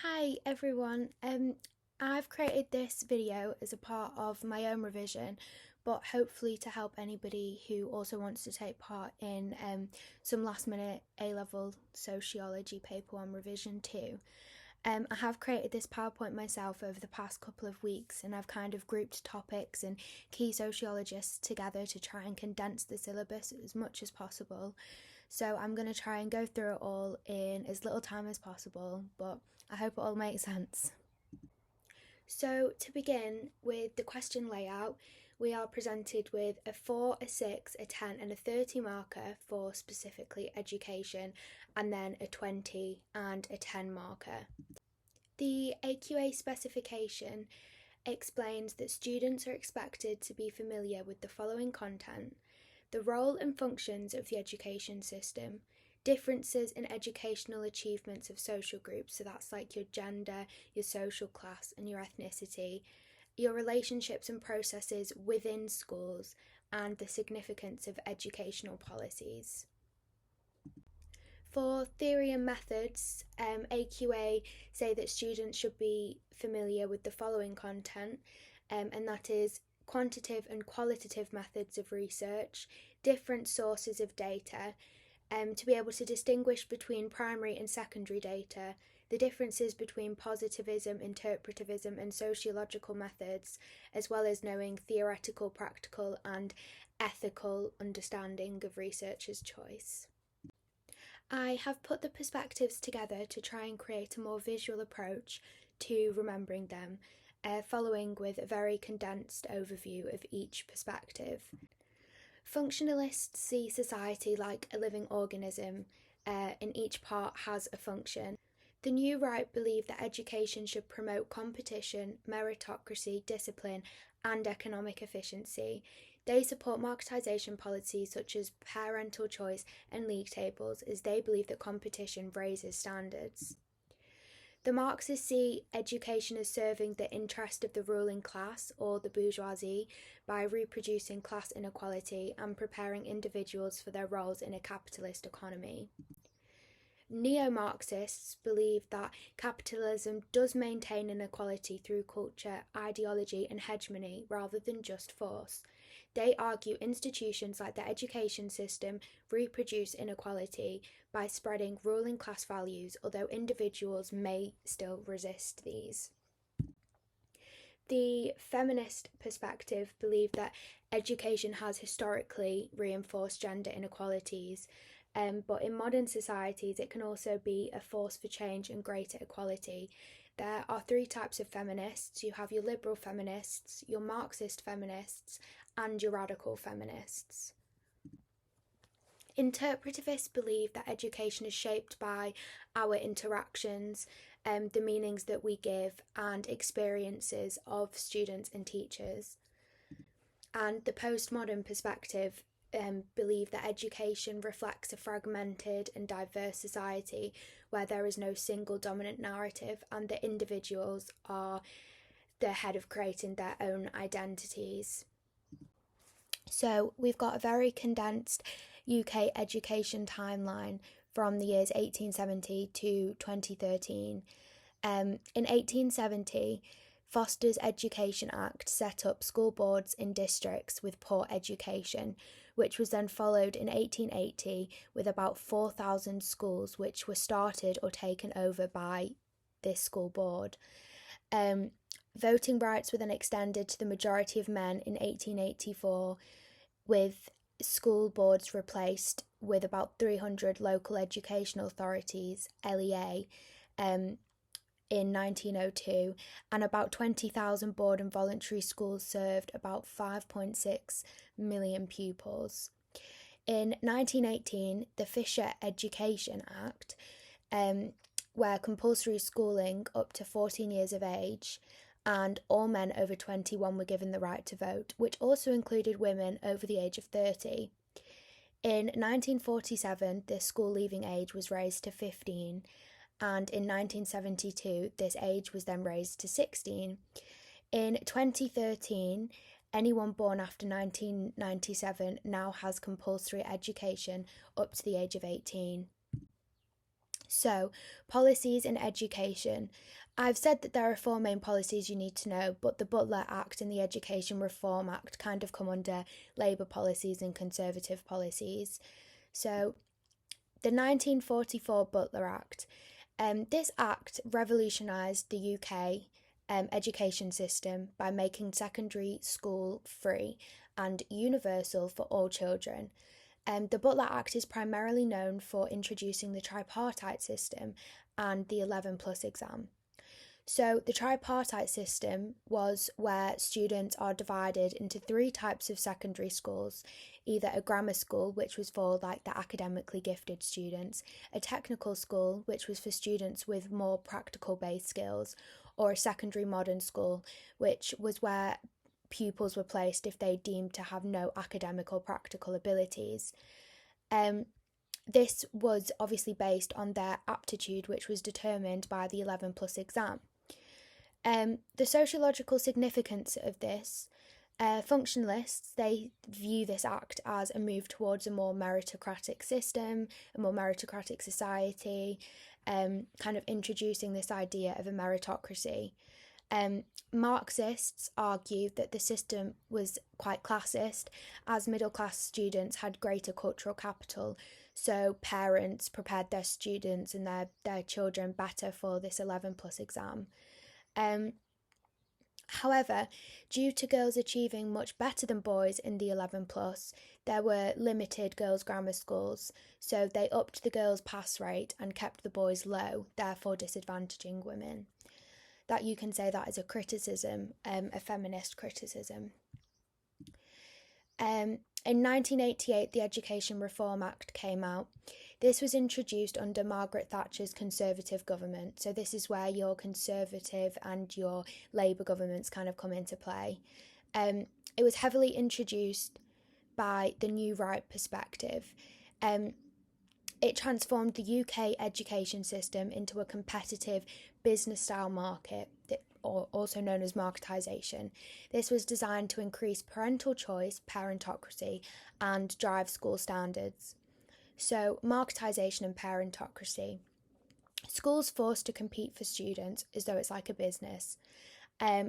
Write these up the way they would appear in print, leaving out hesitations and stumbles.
Hi everyone. I've created this video as a part of my own revision, but hopefully to help anybody who also wants to take part in some last minute A-level sociology paper 1 revision too. I have created this PowerPoint myself over the past couple of weeks, and I've kind of grouped topics and key sociologists together to try and condense the syllabus as much as possible. So I'm going to try and go through it all in as little time as possible, but I hope it all makes sense. So to begin with the question layout, we are presented with a 4, a 6, a 10 and a 30 marker for specifically education, and then a 20 and a 10 marker. The AQA specification explains that students are expected to be familiar with the following content: the role and functions of the education system, differences in educational achievements of social groups, so that's like your gender, your social class, and your ethnicity, your relationships and processes within schools, and the significance of educational policies. For theory and methods, AQA say that students should be familiar with the following content, and that is quantitative and qualitative methods of research, different sources of data, to be able to distinguish between primary and secondary data, the differences between positivism, interpretivism, and sociological methods, as well as knowing theoretical, practical, and ethical understanding of researcher's choice. I have put the perspectives together to try and create a more visual approach to remembering them, following with a very condensed overview of each perspective. Functionalists see society like a living organism, and each part has a function. The New Right believe that education should promote competition, meritocracy, discipline, and economic efficiency. They support marketisation policies such as parental choice and league tables, as they believe that competition raises standards. The Marxists see education as serving the interest of the ruling class, or the bourgeoisie, by reproducing class inequality and preparing individuals for their roles in a capitalist economy. Neo-Marxists believe that capitalism does maintain inequality through culture, ideology, and hegemony rather than just force. They argue institutions like the education system reproduce inequality by spreading ruling class values, although individuals may still resist these. The feminist perspective believe that education has historically reinforced gender inequalities, but in modern societies it can also be a force for change and greater equality. There are 3 types of feminists. You have your liberal feminists, your Marxist feminists, and your radical feminists. Interpretivists believe that education is shaped by our interactions, the meanings that we give, and experiences of students and teachers. And the postmodern perspective believe that education reflects a fragmented and diverse society where there is no single dominant narrative, and that individuals are the head of creating their own identities. So we've got a very condensed UK education timeline from the years 1870 to 2013. In 1870, Foster's Education Act set up school boards in districts with poor education, which was then followed in 1880 with about 4,000 schools which were started or taken over by this school board. Voting rights were then extended to the majority of men in 1884, with school boards replaced with about 300 local educational authorities, LEA, in 1902, and about 20,000 board and voluntary schools served about 5.6 million pupils. In 1918, the Fisher Education Act, where compulsory schooling up to 14 years of age and all men over 21 were given the right to vote, which also included women over the age of 30. In 1947, the school leaving age was raised to 15, and in 1972, this age was then raised to 16. In 2013, anyone born after 1997 now has compulsory education up to the age of 18. So, policies in education. I've said that there are four main policies you need to know, but the Butler Act and the Education Reform Act kind of come under Labour policies and Conservative policies. So, the 1944 Butler Act. This act revolutionised the UK education system by making secondary school free and universal for all children. The Butler Act is primarily known for introducing the tripartite system and the 11 plus exam. So, the tripartite system was where students are divided into three types of secondary schools, either a grammar school, which was for like the academically gifted students, a technical school, which was for students with more practical based skills, or a secondary modern school, which was where pupils were placed if they deemed to have no academic or practical abilities. This was obviously based on their aptitude, which was determined by the 11 plus exam. The sociological significance of this, functionalists, they view this act as a move towards a more meritocratic system, a more meritocratic society, kind of introducing this idea of a meritocracy. Marxists argue that the system was quite classist, as middle class students had greater cultural capital, so parents prepared their students and their children better for this 11 plus exam. However, due to girls achieving much better than boys in the 11 plus, there were limited girls' grammar schools, so they upped the girls' pass rate and kept the boys low, therefore disadvantaging women. That you can say that is a criticism, a feminist criticism. In 1988, the Education Reform Act came out. This was introduced under Margaret Thatcher's Conservative government, so this is where your Conservative and your Labour governments kind of come into play. It was heavily introduced by the New Right perspective. It transformed the UK education system into a competitive business-style market, also known as marketisation. This was designed to increase parental choice, parentocracy, and drive school standards. So, marketisation and parentocracy. Schools forced to compete for students as though it's like a business,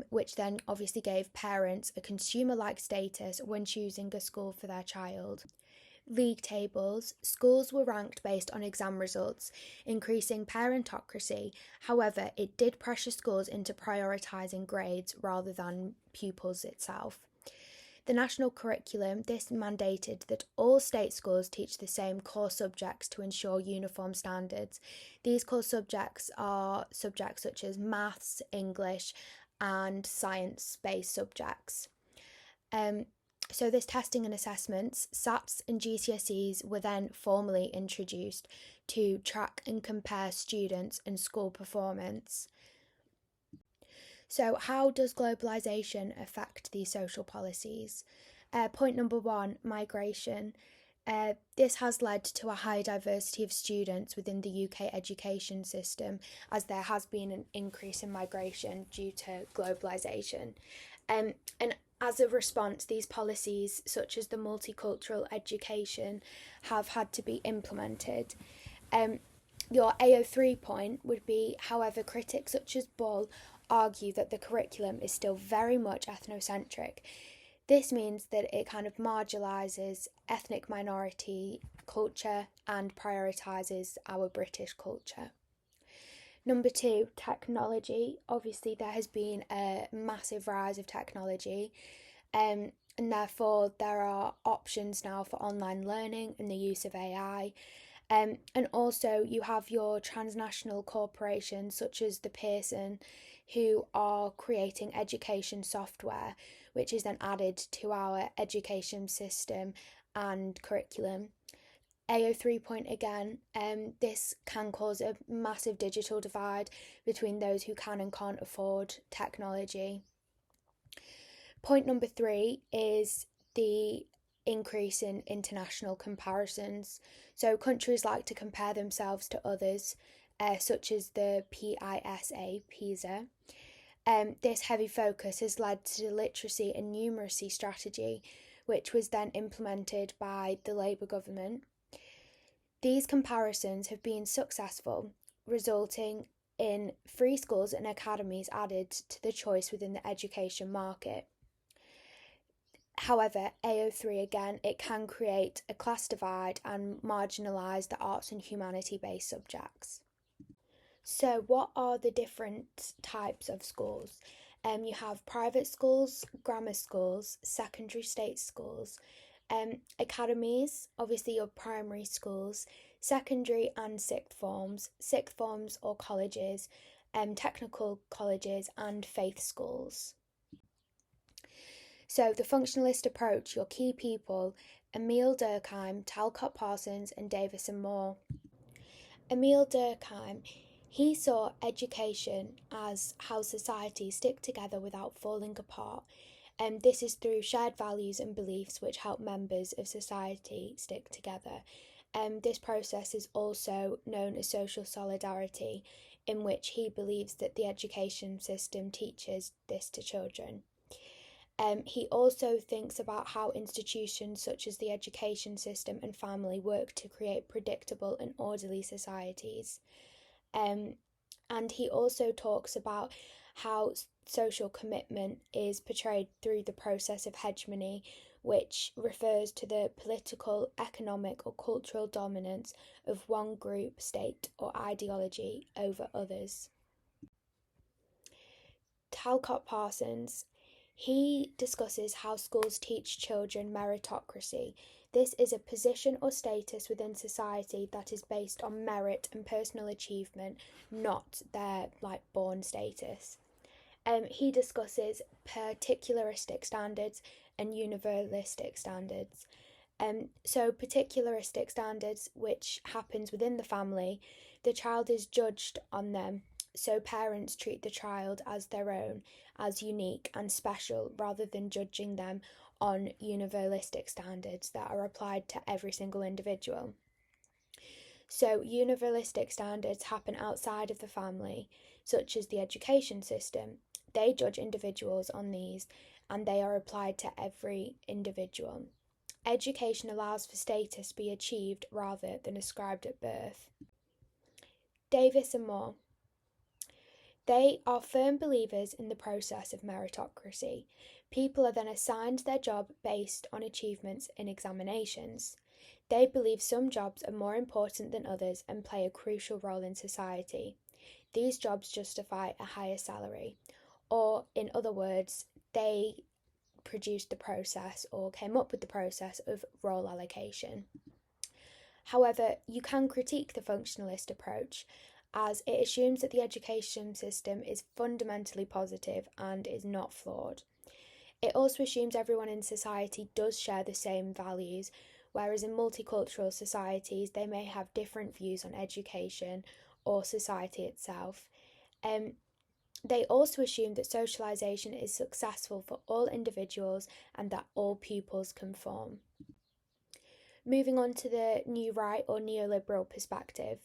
which then obviously gave parents a consumer-like status when choosing a school for their child. League tables, schools were ranked based on exam results, increasing parentocracy. However, it did pressure schools into prioritising grades rather than pupils itself. The national curriculum, this mandated that all state schools teach the same core subjects to ensure uniform standards. These core subjects are subjects such as maths, English, and science-based subjects. So this testing and assessments, SATs and GCSEs, were then formally introduced to track and compare students and school performance. So how does globalisation affect these social policies? Point number one, migration. This has led to a high diversity of students within the UK education system, as there has been an increase in migration due to globalisation. And as a response, these policies, such as the multicultural education, have had to be implemented. Your AO3 point would be, however, critics such as Bull argue that the curriculum is still very much ethnocentric. This means that it kind of marginalises ethnic minority culture and prioritises our British culture. Number two, technology. Obviously, there has been a massive rise of technology, and therefore there are options now for online learning and the use of AI. And also you have your transnational corporations such as the Pearson, who are creating education software, which is then added to our education system and curriculum. AO3 point again, this can cause a massive digital divide between those who can and can't afford technology. Point number three is the increase in international comparisons. So countries like to compare themselves to others, such as the PISA. This heavy focus has led to the literacy and numeracy strategy, which was then implemented by the Labour government. These comparisons have been successful, resulting in free schools and academies added to the choice within the education market. However, AO3 again, it can create a class divide and marginalise the arts and humanity based subjects. So, what are the different types of schools? You have private schools, grammar schools, secondary state schools, academies, obviously your primary schools, secondary and sixth forms or colleges, technical colleges, and faith schools. So, the functionalist approach, your key people, Emile Durkheim, Talcott Parsons, and Davis and Moore. Emile Durkheim, he saw education as how societies stick together without falling apart, and this is through shared values and beliefs which help members of society stick together. This process is also known as social solidarity, in which he believes that the education system teaches this to children. He also thinks about how institutions such as the education system and family work to create predictable and orderly societies. And he also talks about how social commitment is portrayed through the process of hegemony, which refers to the political, economic, or cultural dominance of one group, state, or ideology over others. Talcott Parsons, he discusses how schools teach children meritocracy. This is a position or status within society that is based on merit and personal achievement, not their born status. He discusses particularistic standards and universalistic standards. So particularistic standards, which happens within the family, the child is judged on them. So parents treat the child as their own, as unique and special, rather than judging them on universalistic standards that are applied to every single individual. So universalistic standards happen outside of the family, such as the education system. They judge individuals on these, and they are applied to every individual. Education allows for status to be achieved rather than ascribed at birth. Davis and Moore. They are firm believers in the process of meritocracy. People are then assigned their job based on achievements in examinations. They believe some jobs are more important than others and play a crucial role in society. These jobs justify a higher salary, or in other words, they produced the process or came up with the process of role allocation. However, you can critique the functionalist approach, as it assumes that the education system is fundamentally positive and is not flawed. It also assumes everyone in society does share the same values, whereas in multicultural societies they may have different views on education or society itself. They also assume that socialisation is successful for all individuals and that all pupils conform. Moving on to the new right or neoliberal perspective,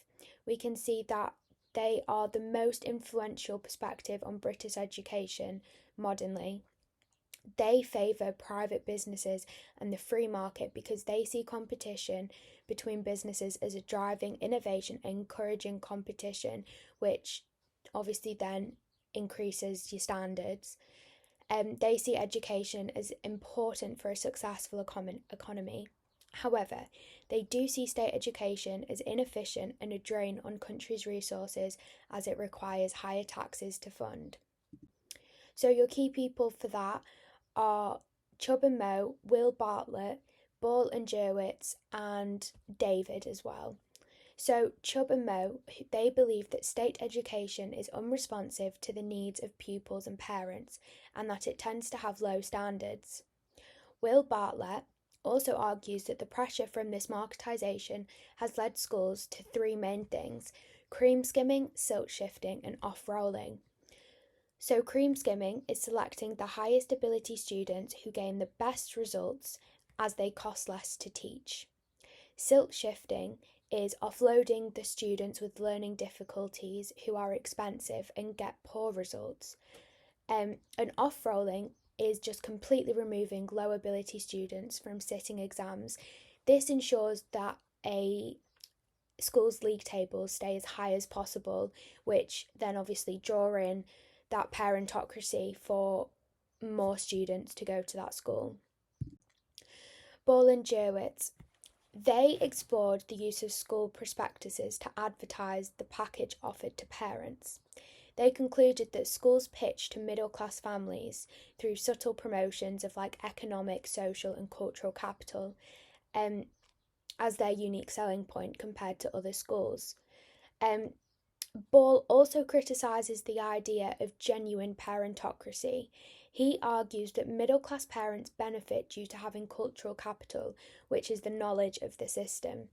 we can see that they are the most influential perspective on British education modernly. They favour private businesses and the free market because they see competition between businesses as a driving innovation and encouraging competition, which obviously then increases your standards. They see education as important for a successful economy. However, they do see state education as inefficient and a drain on countries' resources as it requires higher taxes to fund. So your key people for that are Chubb and Moe, Will Bartlett, Ball and Jerwitz, and David as well. So Chubb and Moe, they believe that state education is unresponsive to the needs of pupils and parents, and that it tends to have low standards. Will Bartlett also argues that the pressure from this marketisation has led schools to three main things: cream skimming, silt shifting, and off-rolling. So cream skimming is selecting the highest ability students who gain the best results as they cost less to teach. Silt shifting is offloading the students with learning difficulties who are expensive and get poor results. And off-rolling is just completely removing low ability students from sitting exams. This ensures that a schools' league tables stay as high as possible, which then obviously draw in that parentocracy for more students to go to that school. Ball and Jurwitz, they explored the use of school prospectuses to advertise the package offered to parents. They concluded that schools pitch to middle-class families through subtle promotions of like economic, social and cultural capital as their unique selling point compared to other schools. Ball also criticises the idea of genuine parentocracy. He argues that middle-class parents benefit due to having cultural capital, which is the knowledge of the system.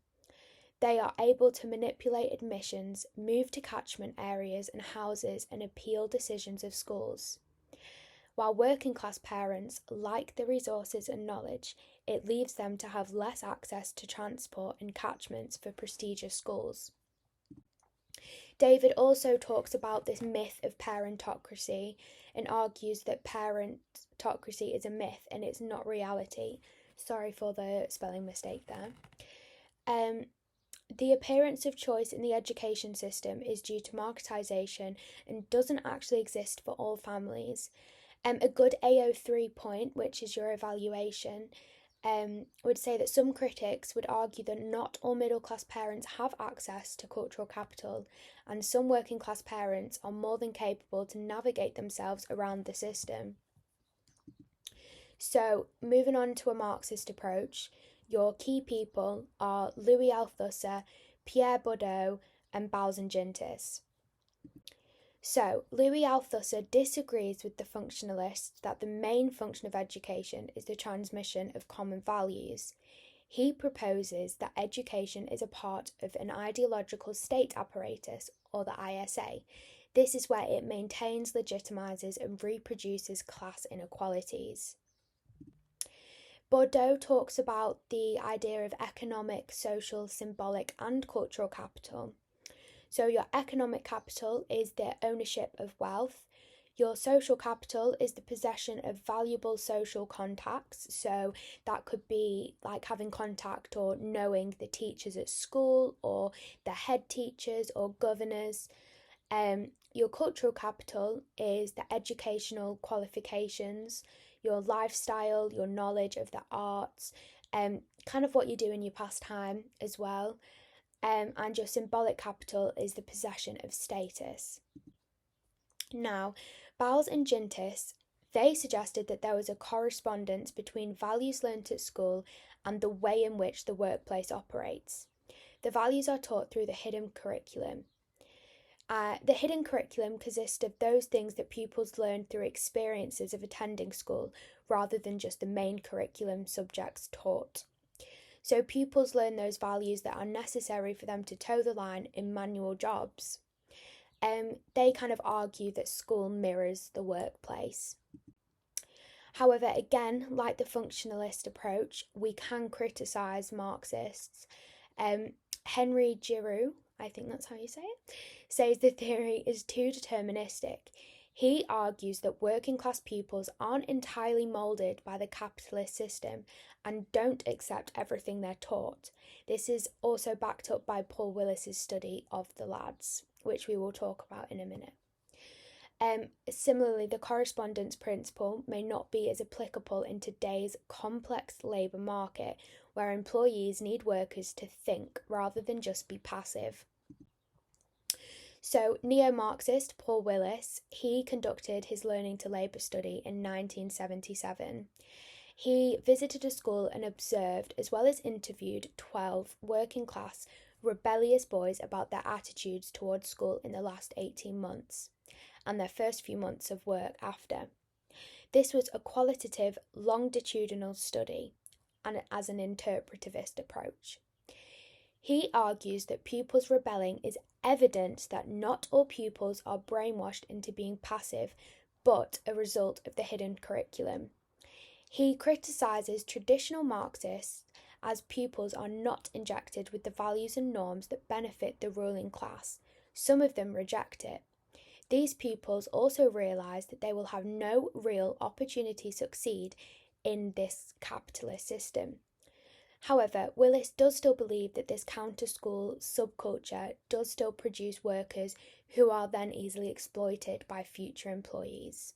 They are able to manipulate admissions, move to catchment areas and houses, and appeal decisions of schools. While working class parents lack the resources and knowledge, it leaves them to have less access to transport and catchments for prestigious schools. David also talks about this myth of parentocracy and argues that parentocracy is a myth and it's not reality. Sorry for the spelling mistake there. The appearance of choice in the education system is due to marketisation and doesn't actually exist for all families. A good AO3 point, which is your evaluation, would say that some critics would argue that not all middle class parents have access to cultural capital, and some working class parents are more than capable to navigate themselves around the system. So, moving on to a Marxist approach, your key people are Louis Althusser, Pierre Bourdieu, and Bowles and Gintis. So, Louis Althusser disagrees with the functionalists that the main function of education is the transmission of common values. He proposes that education is a part of an ideological state apparatus, or the ISA. This is where it maintains, legitimises, and reproduces class inequalities. Bourdieu talks about the idea of economic, social, symbolic, and cultural capital. So your economic capital is the ownership of wealth. Your social capital is the possession of valuable social contacts. So that could be like having contact or knowing the teachers at school or the head teachers or governors. Your cultural capital is the educational qualifications, your lifestyle, your knowledge of the arts, kind of what you do in your pastime as well. And your symbolic capital is the possession of status. Now, Bowles and Gintis, they suggested that there was a correspondence between values learnt at school and the way in which the workplace operates. The values are taught through the hidden curriculum. The hidden curriculum consists of those things that pupils learn through experiences of attending school rather than just the main curriculum subjects taught. So pupils learn those values that are necessary for them to toe the line in manual jobs. They kind of argue that school mirrors the workplace. However, again, like the functionalist approach, we can criticise Marxists. Henry Giroux, I think that's how you say it, says the theory is too deterministic. He argues that working class pupils aren't entirely moulded by the capitalist system and don't accept everything they're taught. This is also backed up by Paul Willis's study of the lads, which we will talk about in a minute. Similarly, the correspondence principle may not be as applicable in today's complex labour market, where employees need workers to think rather than just be passive. So, neo-Marxist Paul Willis, he conducted his Learning to Labour study in 1977. He visited a school and observed, as well as interviewed, 12 working class, rebellious boys about their attitudes towards school in the last 18 months and their first few months of work after. This was a qualitative, longitudinal study and as an interpretivist approach. He argues that pupils rebelling is evidence that not all pupils are brainwashed into being passive, but a result of the hidden curriculum. He criticises traditional Marxists as pupils are not injected with the values and norms that benefit the ruling class. Some of them reject it. These pupils also realise that they will have no real opportunity to succeed in this capitalist system. However, Willis does still believe that this counter-school subculture does still produce workers who are then easily exploited by future employees.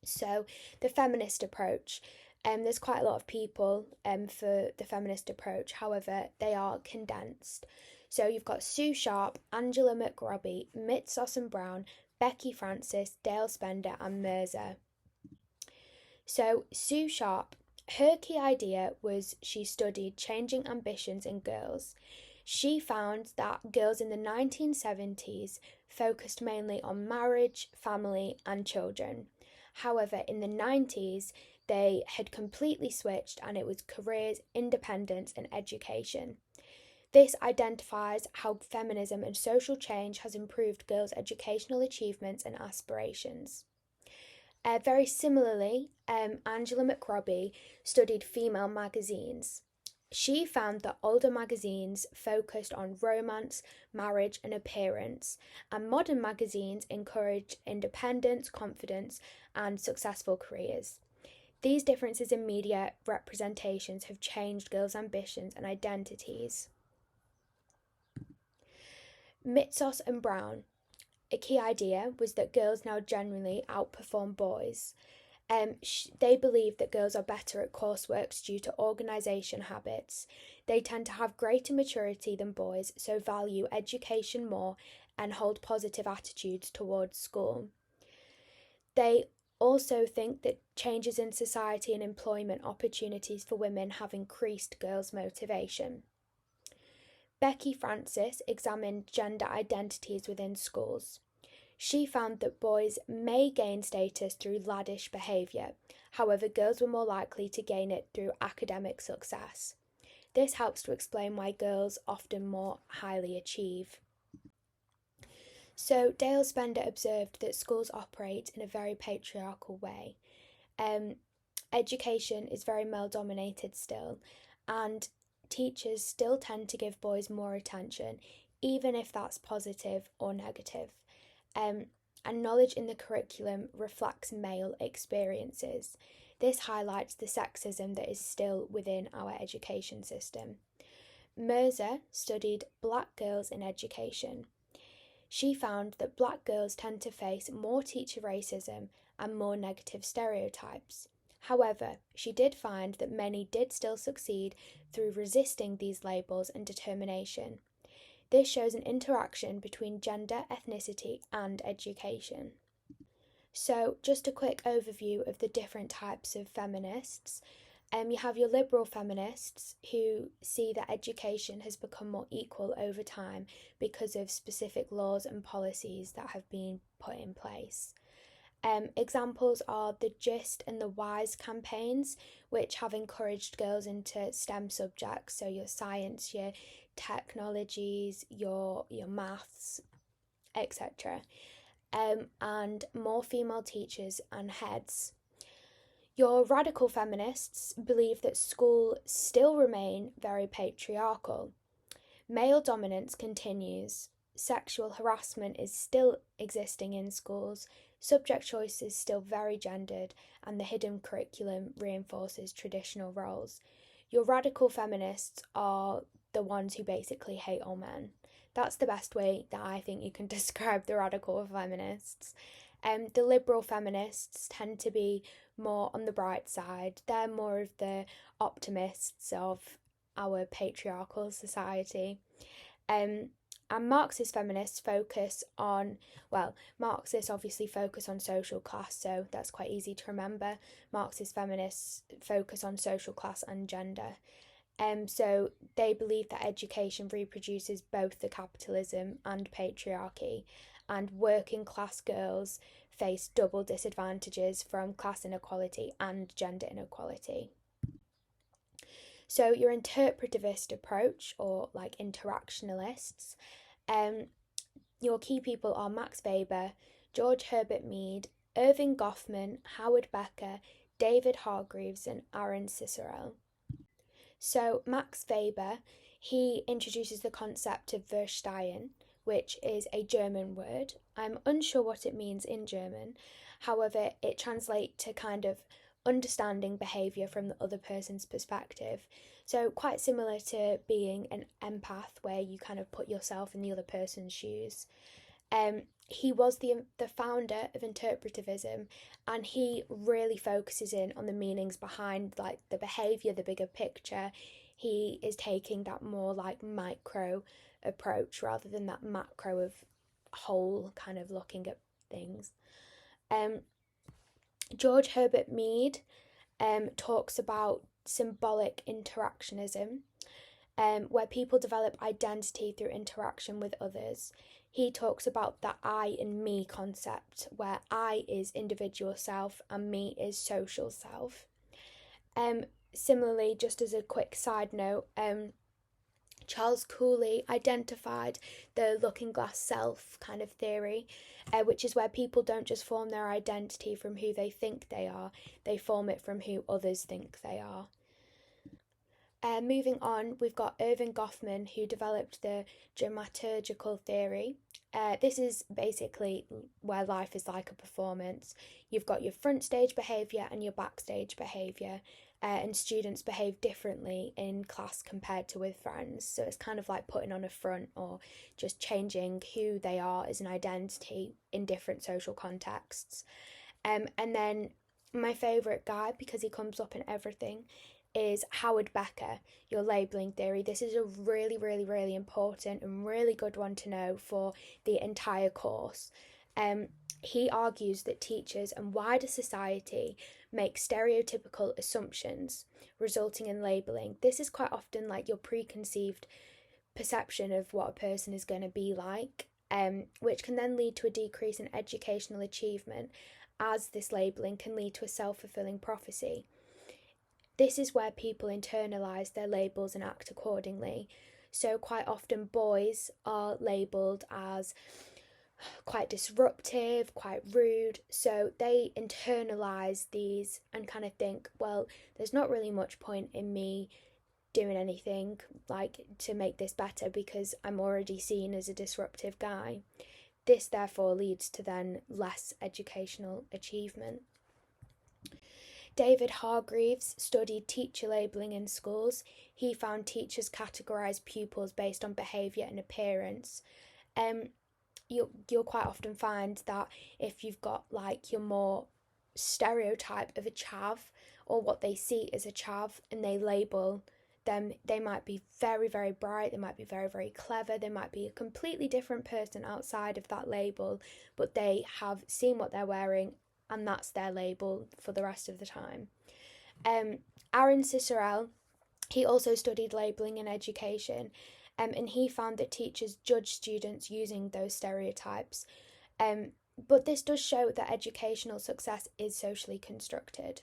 So, the feminist approach. There's quite a lot of people for the feminist approach, however, they are condensed. So, you've got Sue Sharp, Angela McRobbie, Mitsos and Brown, Becky Francis, Dale Spender, and Mirza. So, Sue Sharp, her key idea was she studied changing ambitions in girls. She found that girls in the 1970s focused mainly on marriage, family, and children. However, in the 90s, they had completely switched and it was careers, independence, and education. This identifies how feminism and social change has improved girls' educational achievements and aspirations. Very similarly, Angela McRobbie studied female magazines. She found that older magazines focused on romance, marriage, and appearance, and modern magazines encouraged independence, confidence, and successful careers. These differences in media representations have changed girls' ambitions and identities. Mitsos and Brown. A key idea was that girls now generally outperform boys. They believe that girls are better at coursework due to organisation habits. They tend to have greater maturity than boys, so value education more and hold positive attitudes towards school. They also think that changes in society and employment opportunities for women have increased girls' motivation. Becky Francis examined gender identities within schools. She found that boys may gain status through laddish behaviour, however, girls were more likely to gain it through academic success. This helps to explain why girls often more highly achieve. So, Dale Spender observed that schools operate in a very patriarchal way. Education is very male dominated still, and teachers still tend to give boys more attention, even if that's positive or negative. And knowledge in the curriculum reflects male experiences. This highlights the sexism that is still within our education system. Mirza studied black girls in education. She found that black girls tend to face more teacher racism and more negative stereotypes. However, she did find that many did still succeed through resisting these labels and determination. This shows an interaction between gender, ethnicity, and education. So, just a quick overview of the different types of feminists. You have your liberal feminists who see that education has become more equal over time because of specific laws and policies that have been put in place. Examples are the Just and the Wise campaigns, which have encouraged girls into STEM subjects, so your science, your technologies, your maths, etc. And more female teachers and heads. Your radical feminists believe that schools still remain very patriarchal. Male dominance continues. Sexual harassment is still existing in schools. Subject choice is still very gendered, and the hidden curriculum reinforces traditional roles. Your radical feminists are the ones who basically hate all men. That's the best way that I think you can describe the radical feminists. The liberal feminists tend to be more on the bright side. They're more of the optimists of our patriarchal society. And Marxist feminists focus on, Marxists obviously focus on social class, so that's quite easy to remember. Marxist feminists focus on social class and gender. So they believe that education reproduces both the capitalism and patriarchy, and working class girls face double disadvantages from class inequality and gender inequality. So your interpretivist approach, or like interactionalists, your key people are Max Weber, George Herbert Mead, Irving Goffman, Howard Becker, David Hargreaves, and Aaron Cicero. So Max Weber, he introduces the concept of Verstehen, which is a German word. I'm unsure what it means in German. However, it translates to kind of understanding behaviour from the other person's perspective. So quite similar to being an empath, where you kind of put yourself in the other person's shoes. He was the founder of interpretivism, and he really focuses in on the meanings behind like the behaviour, the bigger picture. He is taking that more like micro approach rather than that macro of whole kind of looking at things. George Herbert Mead talks about symbolic interactionism, where people develop identity through interaction with others. He talks about the I and me concept, where I is individual self and me is social self. Similarly, just as a quick side note, Charles Cooley identified the looking glass self kind of theory, which is where people don't just form their identity from who they think they are, they form it from who others think they are. Moving on, we've got Irving Goffman, who developed the dramaturgical theory. This is basically where life is like a performance. You've got your front stage behaviour and your backstage behaviour, and students behave differently in class compared to with friends. So it's kind of like putting on a front or just changing who they are as an identity in different social contexts. And then my favourite guy, because he comes up in everything, is Howard Becker, your labelling theory. This is a really, really, really important and really good one to know for the entire course. He argues that teachers and wider society make stereotypical assumptions, resulting in labelling. This is quite often like your preconceived perception of what a person is going to be like, which can then lead to a decrease in educational achievement, as this labelling can lead to a self-fulfilling prophecy. This is where people internalise their labels and act accordingly. So quite often boys are labelled as quite disruptive, quite rude, so they internalise these and kind of think, well, there's not really much point in me doing anything like to make this better because I'm already seen as a disruptive guy. This therefore leads to then less educational achievement. David Hargreaves studied teacher labelling in schools. He found teachers categorise pupils based on behaviour and appearance. You'll quite often find that if you've got like your more stereotype of a chav, or what they see as a chav, and they label them, they might be very, very bright, they might be very, very clever, they might be a completely different person outside of that label, but they have seen what they're wearing and that's their label for the rest of the time. Aaron Cicerel, he also studied labelling in education, and he found that teachers judge students using those stereotypes. But this does show that educational success is socially constructed.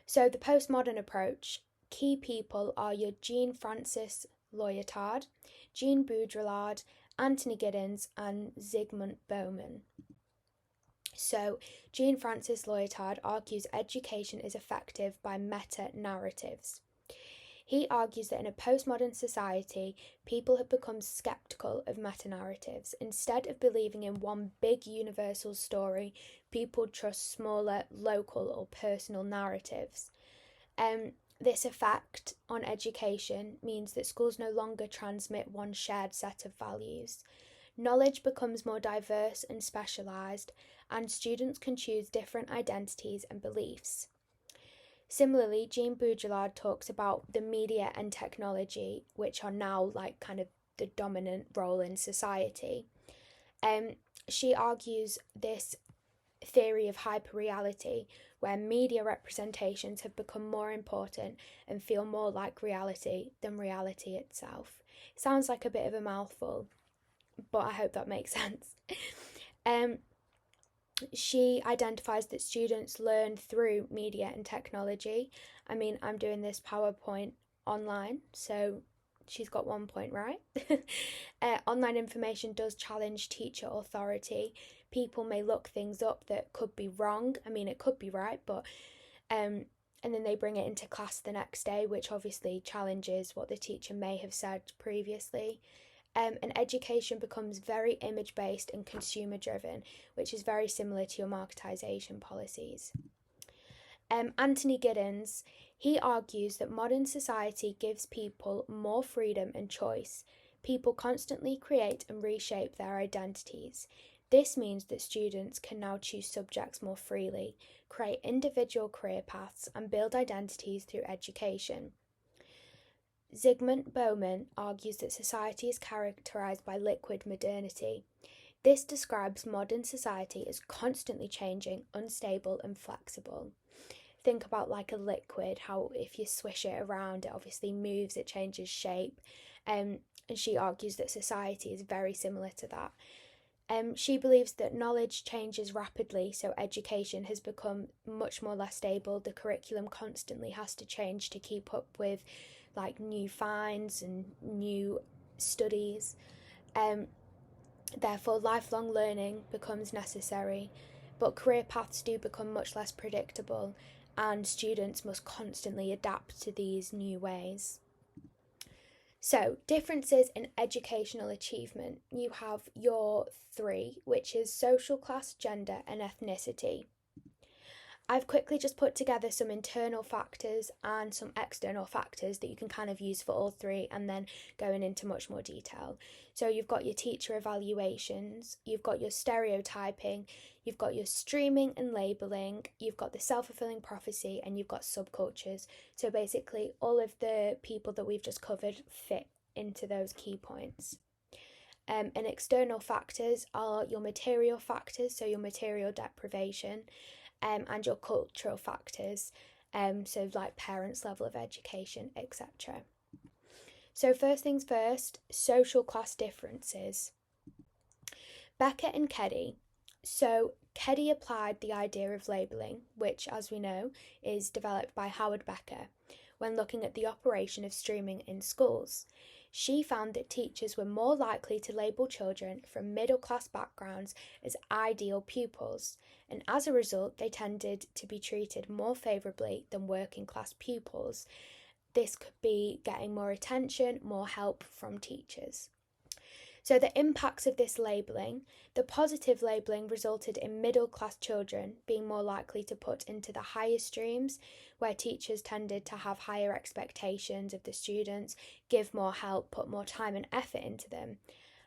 So the postmodern approach, key people are your Jean Francis Lyotard, Jean Baudrillard, Anthony Giddens and Zygmunt Bauman. So, Jean Francis Lyotard argues education is effective by meta-narratives. He argues that in a postmodern society, people have become sceptical of meta-narratives. Instead of believing in one big universal story, people trust smaller, local or personal narratives. This effect on education means that schools no longer transmit one shared set of values. Knowledge becomes more diverse and specialised, and students can choose different identities and beliefs. Similarly, Jean Baudrillard talks about the media and technology, which are now like kind of the dominant role in society. She argues this theory of hyperreality, where media representations have become more important and feel more like reality than reality itself. Sounds like a bit of a mouthful, but I hope that makes sense. She identifies that students learn through media and technology. I mean, I'm doing this PowerPoint online, so she's got 1 point right. Online information does challenge teacher authority. People may look things up that could be wrong. I mean, it could be right, but and then they bring it into class the next day, which obviously challenges what the teacher may have said previously. And education becomes very image-based and consumer-driven, which is very similar to your marketisation policies. Anthony Giddens, he argues that modern society gives people more freedom and choice. People constantly create and reshape their identities. This means that students can now choose subjects more freely, create individual career paths, and build identities through education. Zygmunt Bauman argues that society is characterised by liquid modernity. This describes modern society as constantly changing, unstable, and flexible. Think about like a liquid, how if you swish it around, it obviously moves, it changes shape. And she argues that society is very similar to that. She believes that knowledge changes rapidly, so education has become much more less stable. The curriculum constantly has to change to keep up with like new finds and new studies. Therefore, lifelong learning becomes necessary, but career paths do become much less predictable, and students must constantly adapt to these new ways. So, differences in educational achievement. You have your three, which is social class, gender, and ethnicity. I've quickly just put together some internal factors and some external factors that you can kind of use for all three, and then going into much more detail. So you've got your teacher evaluations, you've got your stereotyping, you've got your streaming and labelling, you've got the self-fulfilling prophecy, and you've got subcultures. So basically all of the people that we've just covered fit into those key points. And external factors are your material factors, so your material deprivation, and your cultural factors, so like parents' level of education, etc. So first things first, social class differences. Becker and Keddy. So Keddy applied the idea of labelling, which, as we know, is developed by Howard Becker, when looking at the operation of streaming in schools. She found that teachers were more likely to label children from middle-class backgrounds as ideal pupils, and as a result, they tended to be treated more favourably than working-class pupils. This could be getting more attention, more help from teachers. So the impacts of this labelling, the positive labelling resulted in middle-class children being more likely to put into the higher streams, where teachers tended to have higher expectations of the students, give more help, put more time and effort into them.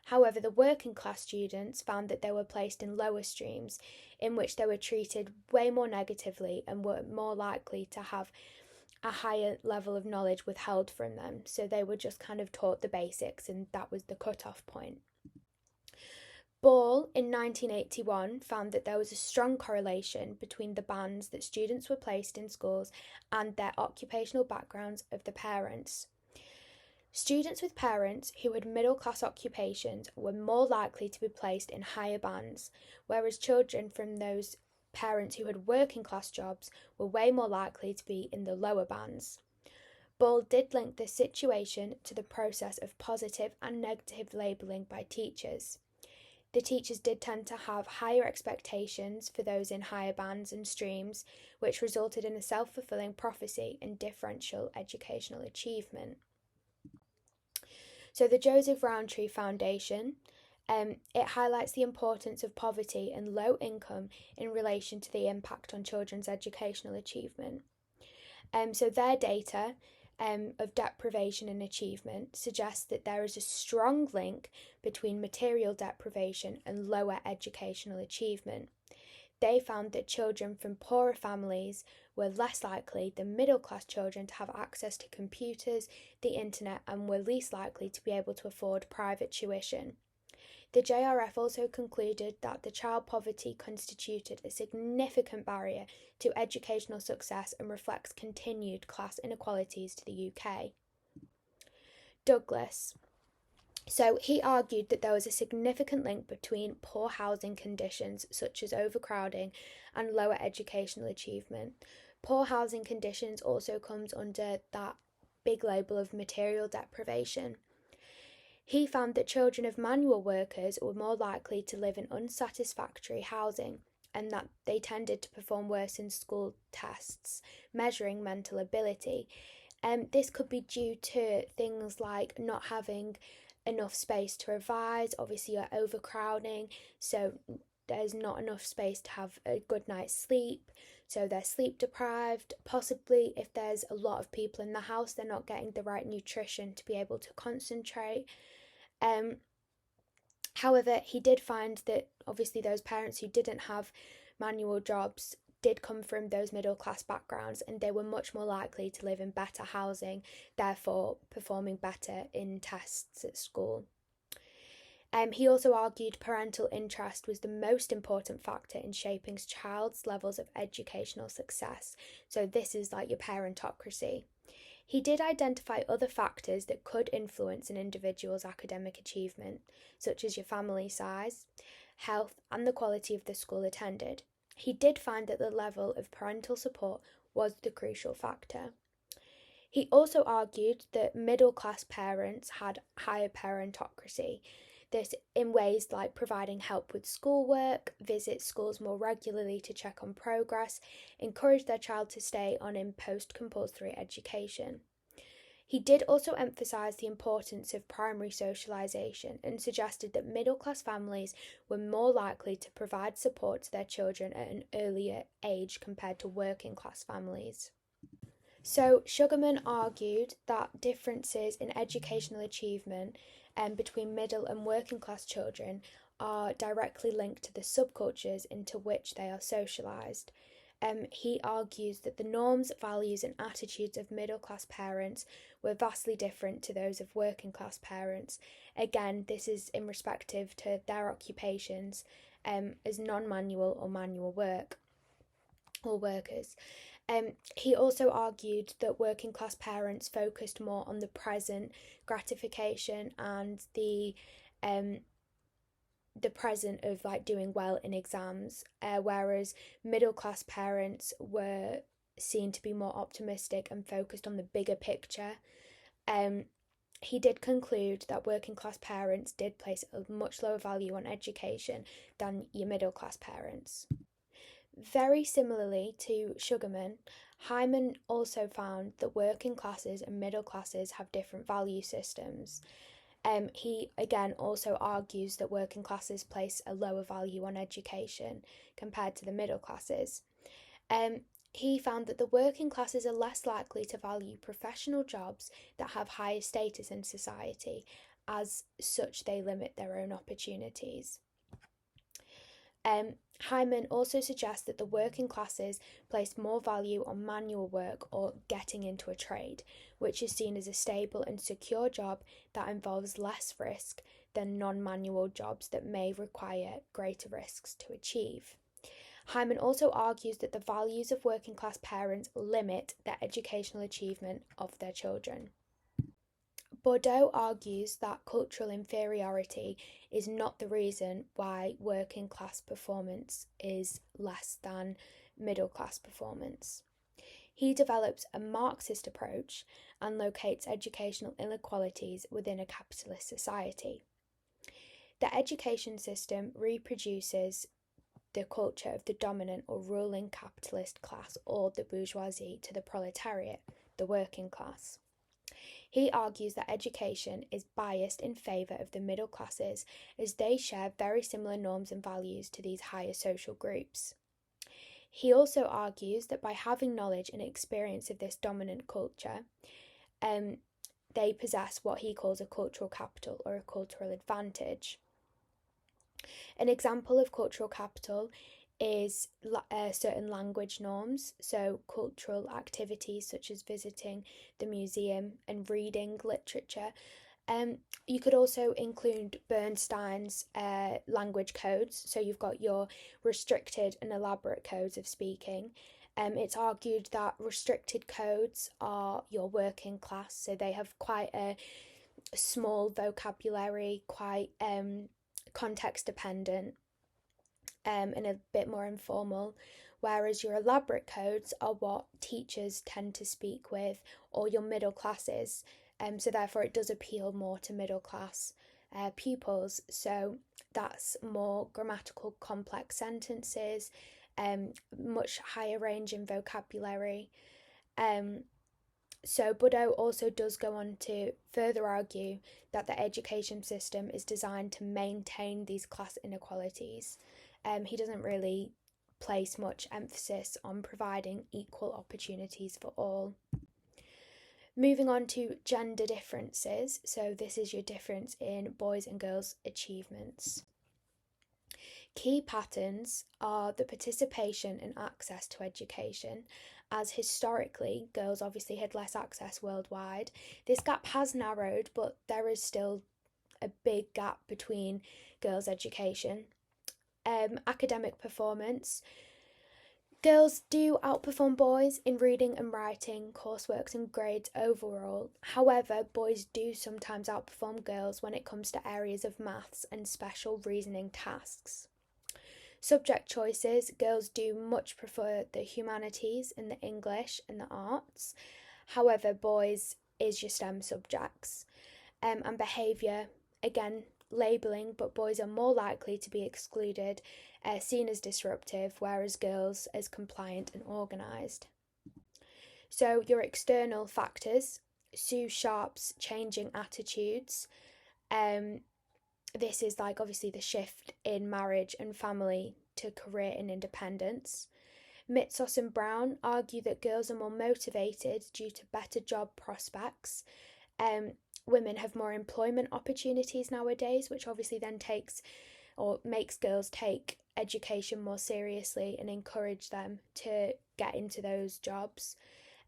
However, the working class students found that they were placed in lower streams, in which they were treated way more negatively and were more likely to have a higher level of knowledge withheld from them. So they were just kind of taught the basics, and that was the cut-off point. Ball in 1981 found that there was a strong correlation between the bands that students were placed in schools and their occupational backgrounds of the parents. Students with parents who had middle-class occupations were more likely to be placed in higher bands, whereas children from those parents who had working class jobs were way more likely to be in the lower bands. Ball did link this situation to the process of positive and negative labelling by teachers. The teachers did tend to have higher expectations for those in higher bands and streams, which resulted in a self-fulfilling prophecy and differential educational achievement. So the Joseph Rowntree Foundation, it highlights the importance of poverty and low income in relation to the impact on children's educational achievement. So their data of deprivation and achievement suggests that there is a strong link between material deprivation and lower educational achievement. They found that children from poorer families were less likely than middle-class children to have access to computers, the internet, and were least likely to be able to afford private tuition. The JRF also concluded that the child poverty constituted a significant barrier to educational success and reflects continued class inequalities to the UK. Douglas. So he argued that there was a significant link between poor housing conditions such as overcrowding and lower educational achievement. Poor housing conditions also comes under that big label of material deprivation. He found that children of manual workers were more likely to live in unsatisfactory housing, and that they tended to perform worse in school tests measuring mental ability. This could be due to things like not having enough space to revise, obviously you're overcrowding, so there's not enough space to have a good night's sleep, so they're sleep deprived. Possibly if there's a lot of people in the house, they're not getting the right nutrition to be able to concentrate. However, he did find that obviously those parents who didn't have manual jobs did come from those middle class backgrounds, and they were much more likely to live in better housing, therefore performing better in tests at school. He also argued parental interest was the most important factor in shaping a child's levels of educational success. So this is like your parentocracy. He did identify other factors that could influence an individual's academic achievement, such as your family size, health, and the quality of the school attended. He did find that the level of parental support was the crucial factor. He also argued that middle-class parents had higher parentocracy. This in ways like providing help with schoolwork, visit schools more regularly to check on progress, encourage their child to stay on in post-compulsory education. He did also emphasise the importance of primary socialisation and suggested that middle-class families were more likely to provide support to their children at an earlier age compared to working-class families. So Sugarman argued that differences in educational achievement between middle and working class children are directly linked to the subcultures into which they are socialised. He argues that the norms, values, and attitudes of middle class parents were vastly different to those of working class parents. Again, this is in respective to their occupations as non-manual or manual work or workers. He also argued that working class parents focused more on the present gratification and the present of like doing well in exams, whereas middle class parents were seen to be more optimistic and focused on the bigger picture. He did conclude that working class parents did place a much lower value on education than your middle class parents. Very similarly to Sugarman, Hyman also found that working classes and middle classes have different value systems. He again also argues that working classes place a lower value on education compared to the middle classes. He found that the working classes are less likely to value professional jobs that have higher status in society. As such, they limit their own opportunities. Hyman also suggests that the working classes place more value on manual work or getting into a trade, which is seen as a stable and secure job that involves less risk than non-manual jobs that may require greater risks to achieve. Hyman also argues that the values of working class parents limit the educational achievement of their children. Bordeaux argues that cultural inferiority is not the reason why working class performance is less than middle class performance. He develops a Marxist approach and locates educational inequalities within a capitalist society. The education system reproduces the culture of the dominant or ruling capitalist class or the bourgeoisie to the proletariat, the working class. He argues that education is biased in favour of the middle classes as they share very similar norms and values to these higher social groups. He also argues that by having knowledge and experience of this dominant culture, they possess what he calls a cultural capital or a cultural advantage. An example of cultural capital is certain language norms, so cultural activities such as visiting the museum and reading literature. You could also include Bernstein's language codes, so you've got your restricted and elaborate codes of speaking. It's argued that restricted codes are your working class, so they have quite a small vocabulary, quite context dependent, and a bit more informal, whereas your elaborate codes are what teachers tend to speak with, or your middle classes, so therefore it does appeal more to middle class pupils. So that's more grammatical complex sentences, much higher range in vocabulary. So Bordeaux also does go on to further argue that the education system is designed to maintain these class inequalities. he doesn't really place much emphasis on providing equal opportunities for all. Moving on to gender differences. So this is your difference in boys and girls' achievements. Key patterns are the participation and access to education, as historically girls obviously had less access worldwide. This gap has narrowed, but there is still a big gap between girls' education. Academic performance. Girls do outperform boys in reading and writing, coursework and grades overall. However, boys do sometimes outperform girls when it comes to areas of maths and special reasoning tasks. Subject choices. Girls do much prefer the humanities and the English and the arts. However, boys is your STEM subjects. And behaviour, again, labelling, but boys are more likely to be excluded, seen as disruptive, whereas girls as compliant and organised. So your external factors, Sue Sharp's changing attitudes. This is like obviously the shift in marriage and family to career and independence. Mitsos and Brown argue that girls are more motivated due to better job prospects. Women have more employment opportunities nowadays, which obviously then takes or makes girls take education more seriously and encourage them to get into those jobs.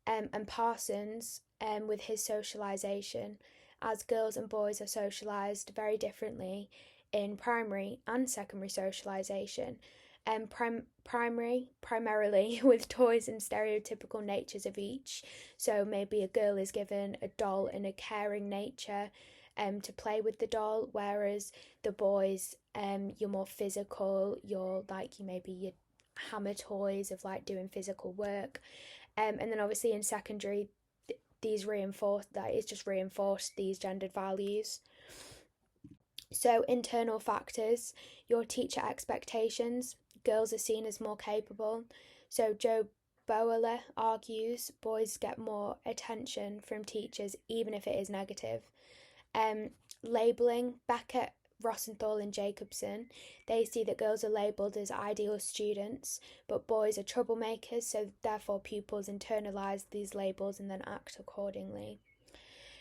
And Parsons, with his socialisation, as girls and boys are socialised very differently in primary and secondary socialisation. Primarily with toys and stereotypical natures of each. So maybe a girl is given a doll in a caring nature to play with the doll, whereas the boys, you're more physical, you maybe your hammer toys of like doing physical work. And then obviously in secondary, these reinforced these gendered values. So internal factors, your teacher expectations. Girls are seen as more capable. So Joe Boerler argues boys get more attention from teachers, even if it is negative. Labelling, Beckett, Rosenthal and Jacobson, they see that girls are labelled as ideal students, but boys are troublemakers, so therefore pupils internalise these labels and then act accordingly.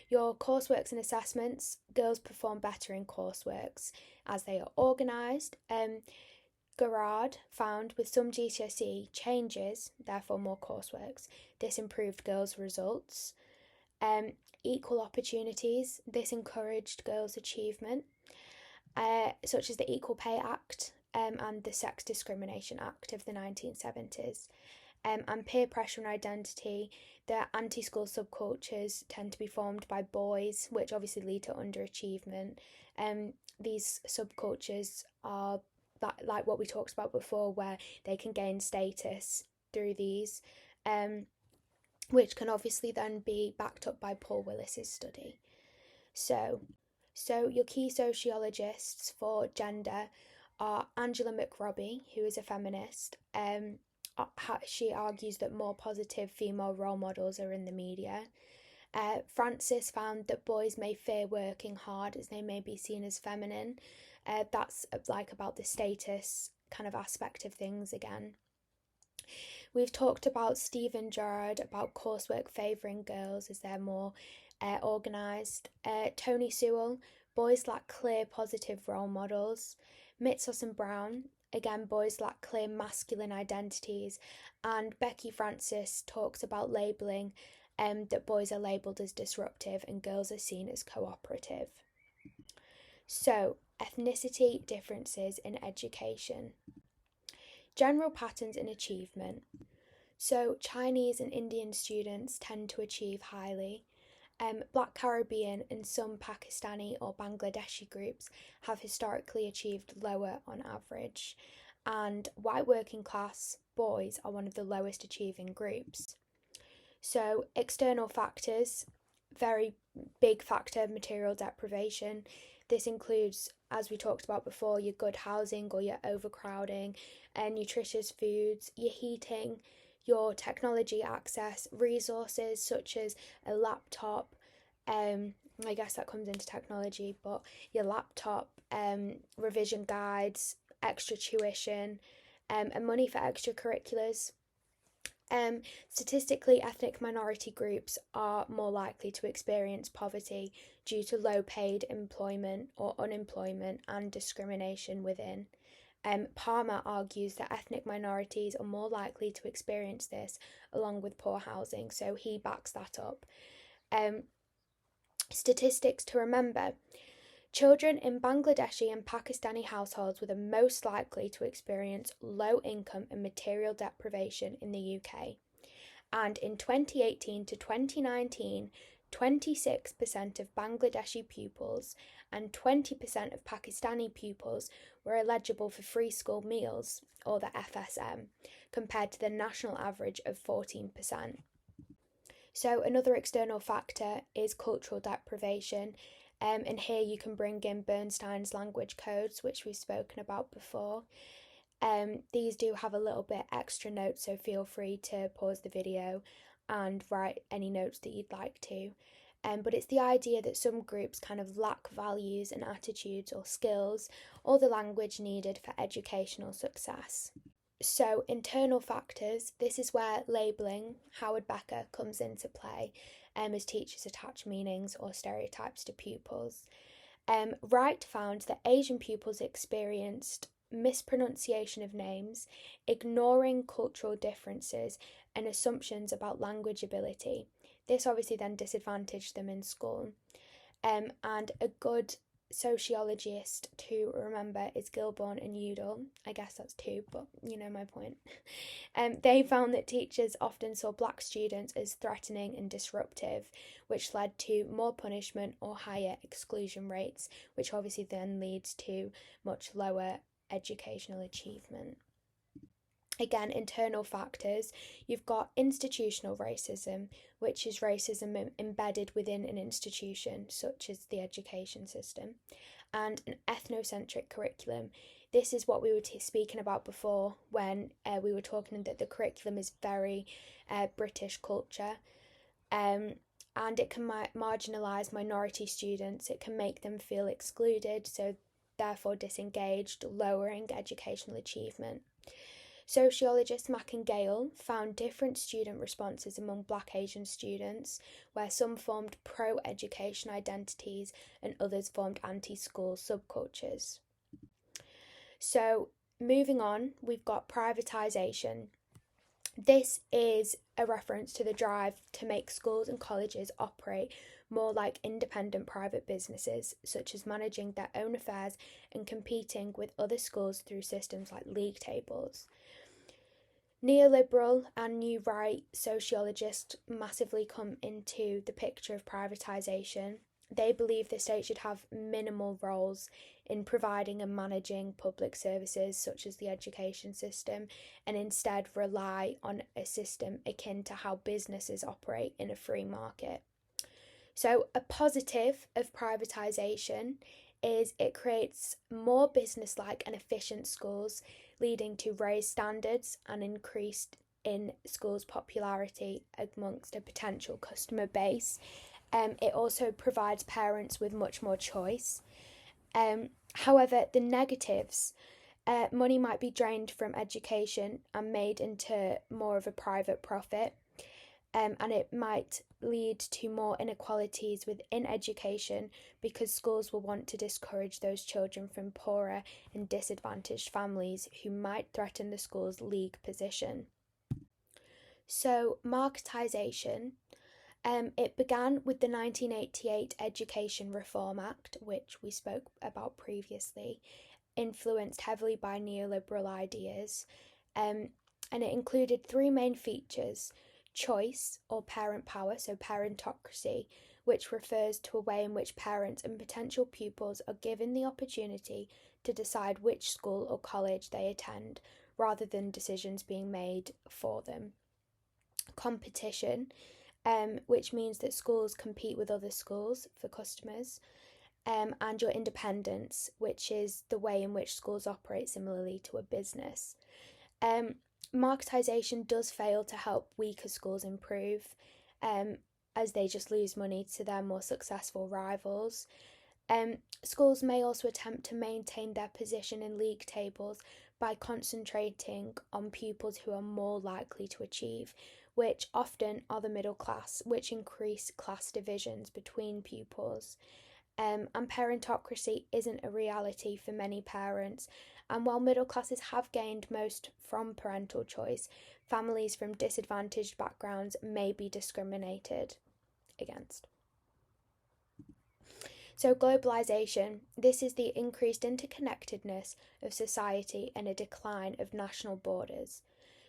Your courseworks and assessments, girls perform better in courseworks as they are organised. Garrard found with some GCSE changes, therefore more courseworks, this improved girls' results. Equal opportunities, this encouraged girls' achievement, such as the Equal Pay Act and the Sex Discrimination Act of the 1970s. And peer pressure and identity, the anti-school subcultures tend to be formed by boys, which obviously lead to underachievement. These subcultures are like what we talked about before, where they can gain status through these, which can obviously then be backed up by Paul Willis's study. So your key sociologists for gender are Angela McRobbie, who is a feminist. She argues that more positive female role models are in the media. Francis found that boys may fear working hard as they may be seen as feminine. That's like about the status kind of aspect of things again. We've talked about Stephen Gerrard about coursework favouring girls as they're more organised. Tony Sewell, boys lack clear positive role models. Mitsos and Brown, again, boys lack clear masculine identities. And Becky Francis talks about labelling, that boys are labelled as disruptive and girls are seen as cooperative. So, ethnicity differences in education. General patterns in achievement. So, Chinese and Indian students tend to achieve highly. Black Caribbean and some Pakistani or Bangladeshi groups have historically achieved lower on average, and white working class boys are one of the lowest achieving groups. So external factors, very big factor, material deprivation. This includes, as we talked about before, your good housing or your overcrowding, nutritious foods, your heating, your technology access, resources such as a laptop, I guess that comes into technology, but your laptop, revision guides, extra tuition, and money for extracurriculars. Statistically, ethnic minority groups are more likely to experience poverty due to low paid employment or unemployment and discrimination within. Palmer argues that ethnic minorities are more likely to experience this along with poor housing, so he backs that up. Statistics to remember. Children in Bangladeshi and Pakistani households were the most likely to experience low income and material deprivation in the UK. And in 2018 to 2019, 26% of Bangladeshi pupils and 20% of Pakistani pupils were eligible for free school meals, or the FSM, compared to the national average of 14%. So another external factor is cultural deprivation. And here you can bring in Bernstein's language codes, which we've spoken about before. These do have a little bit extra notes, so feel free to pause the video and write any notes that you'd like to. But it's the idea that some groups kind of lack values and attitudes or skills or the language needed for educational success. So internal factors, this is where labelling, Howard Becker, comes into play as teachers attach meanings or stereotypes to pupils. Wright found that Asian pupils experienced mispronunciation of names, ignoring cultural differences and assumptions about language ability. This obviously then disadvantaged them in school. And a good sociologist to remember is Gilborn and Udall. I guess that's two, but you know my point. They found that teachers often saw black students as threatening and disruptive, which led to more punishment or higher exclusion rates, which obviously then leads to much lower educational achievement. Again, internal factors, you've got institutional racism, which is racism embedded within an institution, such as the education system, and an ethnocentric curriculum. This is what we were speaking about before when we were talking that the curriculum is very British culture, and it can marginalise minority students. It can make them feel excluded, so therefore disengaged, lowering educational achievement. Sociologists Mack and Gale found different student responses among Black Asian students, where some formed pro-education identities and others formed anti-school subcultures. So, moving on, we've got privatisation. This is a reference to the drive to make schools and colleges operate more like independent private businesses, such as managing their own affairs and competing with other schools through systems like league tables. Neoliberal and new right sociologists massively come into the picture of privatisation. They believe the state should have minimal roles in providing and managing public services such as the education system, and instead rely on a system akin to how businesses operate in a free market. So a positive of privatisation is it creates more business-like and efficient schools, leading to raised standards and increased in schools' popularity amongst a potential customer base. It also provides parents with much more choice. However, the negatives, money might be drained from education and made into more of a private profit. And it might lead to more inequalities within education because schools will want to discourage those children from poorer and disadvantaged families who might threaten the school's league position. So, marketisation. It began with the 1988 Education Reform Act, which we spoke about previously, influenced heavily by neoliberal ideas, and it included three main features: choice or parent power, so parentocracy, which refers to a way in which parents and potential pupils are given the opportunity to decide which school or college they attend, rather than decisions being made for them. Competition, which means that schools compete with other schools for customers, and your independence, which is the way in which schools operate similarly to a business. Marketisation does fail to help weaker schools improve, as they just lose money to their more successful rivals. Schools may also attempt to maintain their position in league tables by concentrating on pupils who are more likely to achieve, which often are the middle class, which increase class divisions between pupils. And parentocracy isn't a reality for many parents. And while middle classes have gained most from parental choice, families from disadvantaged backgrounds may be discriminated against. So, globalisation, this is the increased interconnectedness of society and a decline of national borders.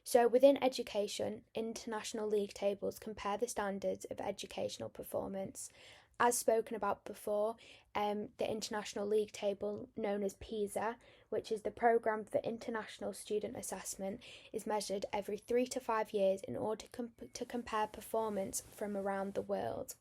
So, within education, international league tables compare the standards of educational performance. As spoken about before, the International League Table, known as PISA, which is the Programme for International Student Assessment, is measured every 3 to 5 years in order to compare performance from around the world.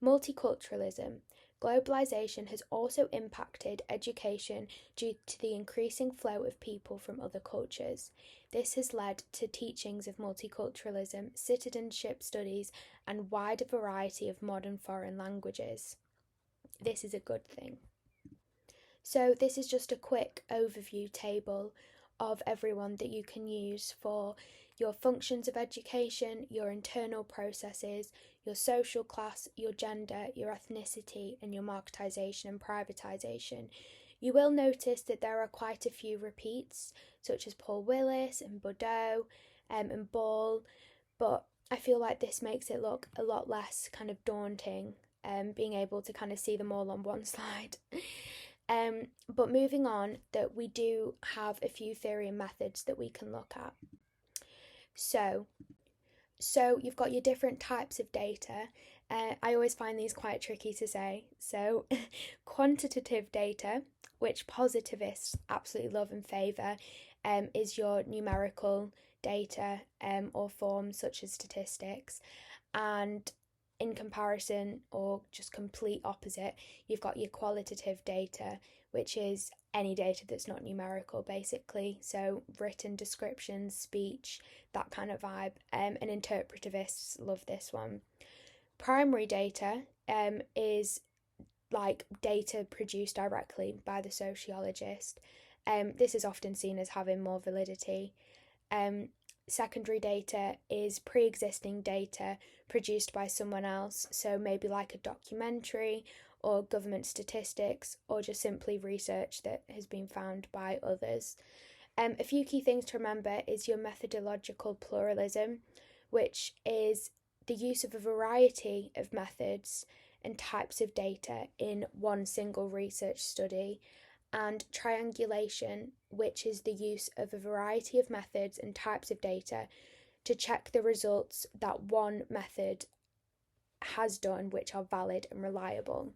Multiculturalism. Globalisation has also impacted education due to the increasing flow of people from other cultures. This has led to teachings of multiculturalism, citizenship studies, and wider variety of modern foreign languages. This is a good thing. So this is just a quick overview table of everyone that you can use for your functions of education, your internal processes, your social class, your gender, your ethnicity, and your marketisation and privatisation. You will notice that there are quite a few repeats, such as Paul Willis and Bordeaux and Ball, but I feel like this makes it look a lot less kind of daunting, being able to kind of see them all on one slide. But moving on, that we do have a few theory and methods that we can look at. So you've got your different types of data. I always find these quite tricky to say. So quantitative data, which positivists absolutely love and favour, is your numerical data or forms such as statistics. And in comparison, or just complete opposite, you've got your qualitative data, which is any data that's not numerical, basically. So written descriptions, speech, that kind of vibe. And interpretivists love this one. Primary data is like data produced directly by the sociologist. This is often seen as having more validity. Secondary data is pre-existing data produced by someone else, so maybe like a documentary or government statistics or just simply research that has been found by others. A few key things to remember is your methodological pluralism, which is the use of a variety of methods and types of data in one single research study, and triangulation, which is the use of a variety of methods and types of data to check the results that one method has done, which are valid and reliable.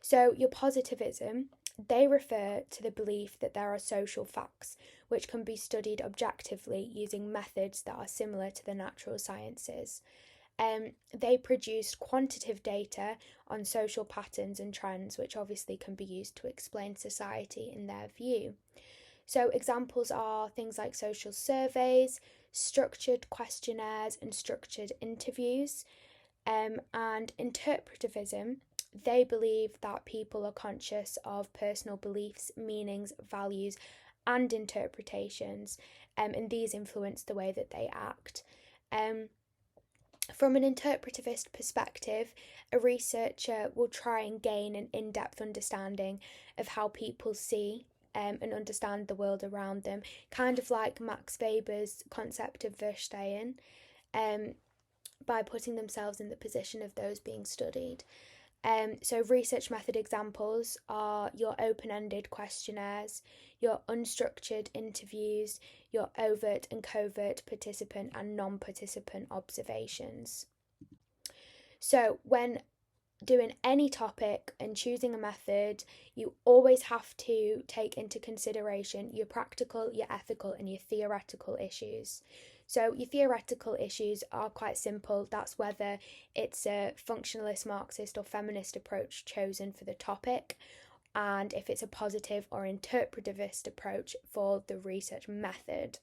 So your positivism, they refer to the belief that there are social facts which can be studied objectively using methods that are similar to the natural sciences. They produced quantitative data on social patterns and trends, which obviously can be used to explain society in their view. So examples are things like social surveys, structured questionnaires, and structured interviews. And interpretivism, they believe that people are conscious of personal beliefs, meanings, values, and interpretations, and these influence the way that they act. From an interpretivist perspective, a researcher will try and gain an in-depth understanding of how people see and understand the world around them, kind of like Max Weber's concept of Verstehen, by putting themselves in the position of those being studied. So research method examples are your open-ended questionnaires, your unstructured interviews, your overt and covert participant and non-participant observations. So when doing any topic and choosing a method, you always have to take into consideration your practical, your ethical, and your theoretical issues. So your theoretical issues are quite simple. That's whether it's a functionalist, Marxist, or feminist approach chosen for the topic, and if it's a positive or interpretivist approach for the research method.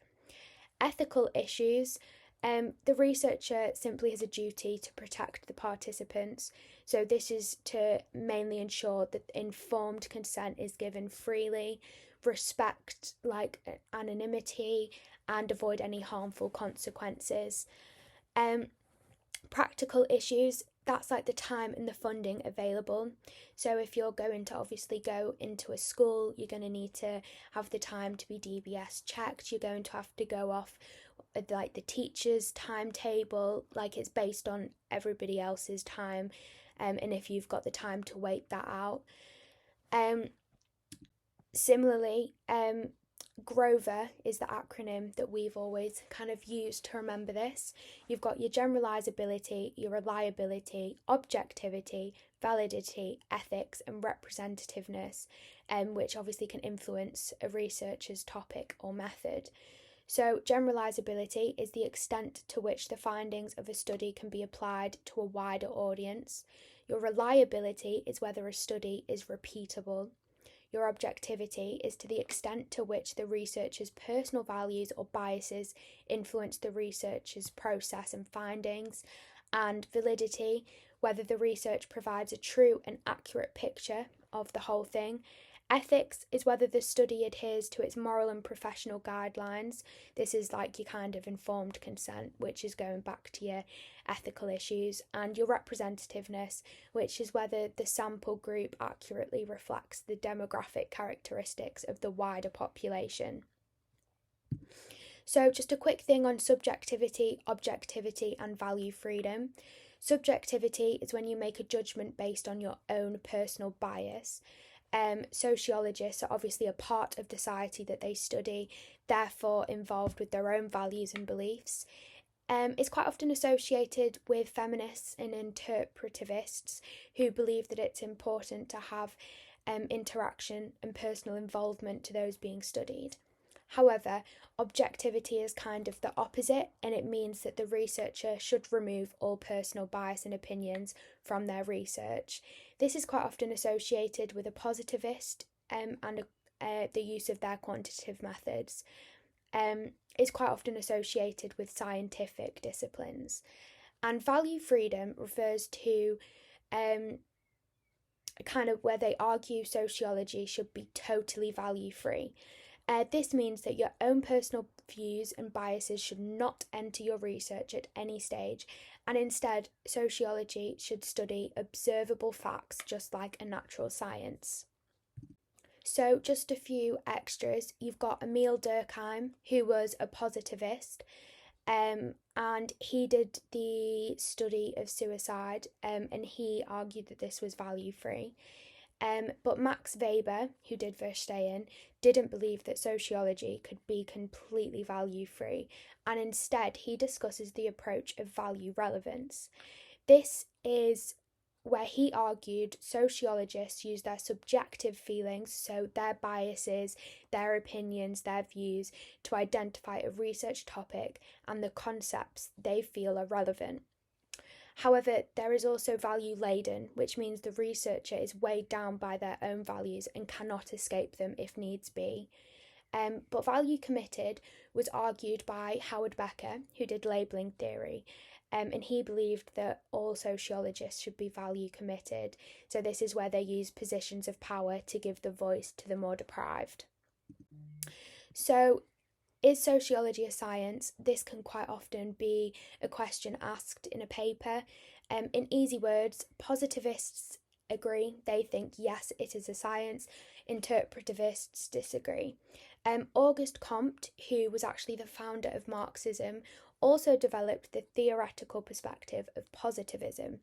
Ethical issues, The researcher simply has a duty to protect the participants. So this is to mainly ensure that informed consent is given freely, respect anonymity, and avoid any harmful consequences. Practical issues, that's like the time and the funding available. So if you're going to obviously go into a school, you're going to need to have the time to be DBS checked. You're going to have to go off like the teacher's timetable, like it's based on everybody else's time, and if you've got the time to wait that out. Similarly, Grover is the acronym that we've always kind of used to remember this. You've got your generalizability, your reliability, objectivity, validity, ethics, and representativeness, which obviously can influence a researcher's topic or method. So, generalizability is the extent to which the findings of a study can be applied to a wider audience. Your reliability is whether a study is repeatable. Your objectivity is to the extent to which the researcher's personal values or biases influence the researcher's process and findings. And validity, whether the research provides a true and accurate picture of the whole thing. Ethics is whether the study adheres to its moral and professional guidelines. This is like your kind of informed consent, which is going back to your ethical issues. And your representativeness, which is whether the sample group accurately reflects the demographic characteristics of the wider population. So just a quick thing on subjectivity, objectivity, and value freedom. Subjectivity is when you make a judgment based on your own personal bias. Sociologists are obviously a part of the society that they study, therefore involved with their own values and beliefs. It's quite often associated with feminists and interpretivists who believe that it's important to have interaction and personal involvement to those being studied. However, objectivity is kind of the opposite, and it means that the researcher should remove all personal bias and opinions from their research. This is quite often associated with a positivist and the use of their quantitative methods. Is quite often associated with scientific disciplines. And value freedom refers to kind of where they argue sociology should be totally value free. This means that your own personal views and biases should not enter your research at any stage, and instead, sociology should study observable facts just like a natural science. So, just a few extras. You've got Emil Durkheim, who was a positivist, and he did the study of suicide, and he argued that this was value free. But Max Weber, who did Verstehen, didn't believe that sociology could be completely value free, and instead he discusses the approach of value relevance. This is where he argued sociologists use their subjective feelings, so their biases, their opinions, their views, to identify a research topic and the concepts they feel are relevant. However, there is also value laden, which means the researcher is weighed down by their own values and cannot escape them if needs be. But value committed was argued by Howard Becker, who did labelling theory, and he believed that all sociologists should be value committed. So this is where they use positions of power to give the voice to the more deprived. So, is sociology a science? This can quite often be a question asked in a paper. In easy words, positivists agree. They think, yes, it is a science. Interpretivists disagree. Auguste Comte, who was actually the founder of Marxism, also developed the theoretical perspective of positivism.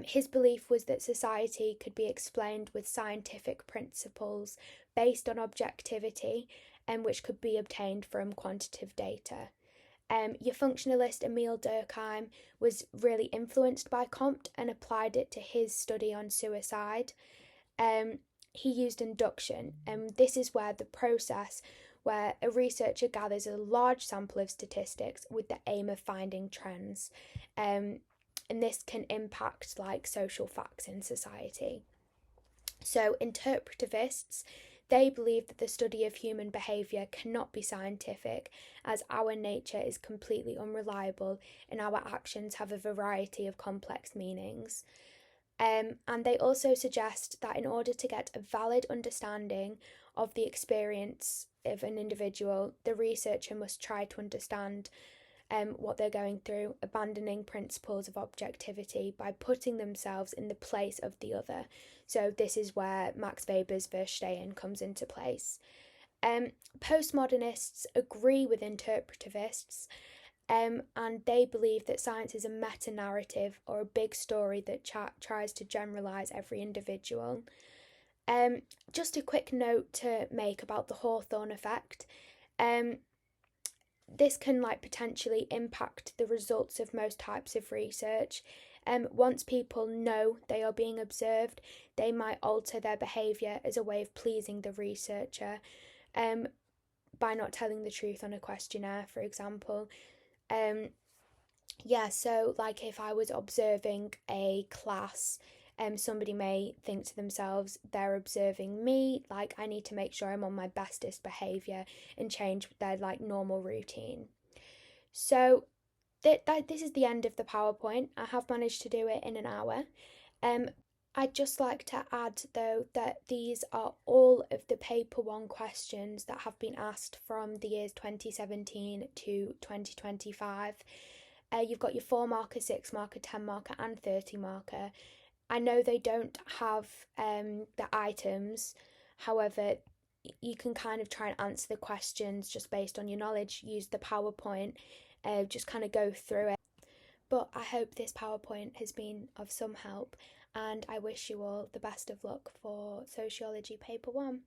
His belief was that society could be explained with scientific principles based on objectivity, which could be obtained from quantitative data. Your functionalist Emil Durkheim was really influenced by Comte and applied it to his study on suicide. He used induction, and this is where the process where a researcher gathers a large sample of statistics with the aim of finding trends, and this can impact like social facts in society. So interpretivists, They believe that the study of human behaviour cannot be scientific, as our nature is completely unreliable and our actions have a variety of complex meanings. And they also suggest that in order to get a valid understanding of the experience of an individual, the researcher must try to understand what they're going through, abandoning principles of objectivity by putting themselves in the place of the other. So this is where Max Weber's Verstehen comes into place. Postmodernists agree with interpretivists, and they believe that science is a meta-narrative or a big story that tries to generalise every individual. Just a quick note to make about the Hawthorne effect. This can potentially impact the results of most types of research. Once people know they are being observed, they might alter their behaviour as a way of pleasing the researcher, by not telling the truth on a questionnaire, for example. So if I was observing a class, somebody may think to themselves, they're observing me, I need to make sure I'm on my bestest behaviour and change their normal routine. So this is the end of the PowerPoint. I have managed to do it in an hour. I'd just like to add, though, that these are all of the paper 1 questions that have been asked from the years 2017 to 2025. You've got your 4 marker, 6 marker, 10 marker and 30 marker. I know they don't have the items, however, you can kind of try and answer the questions just based on your knowledge, use the PowerPoint, just kind of go through it. But I hope this PowerPoint has been of some help, and I wish you all the best of luck for Sociology Paper 1.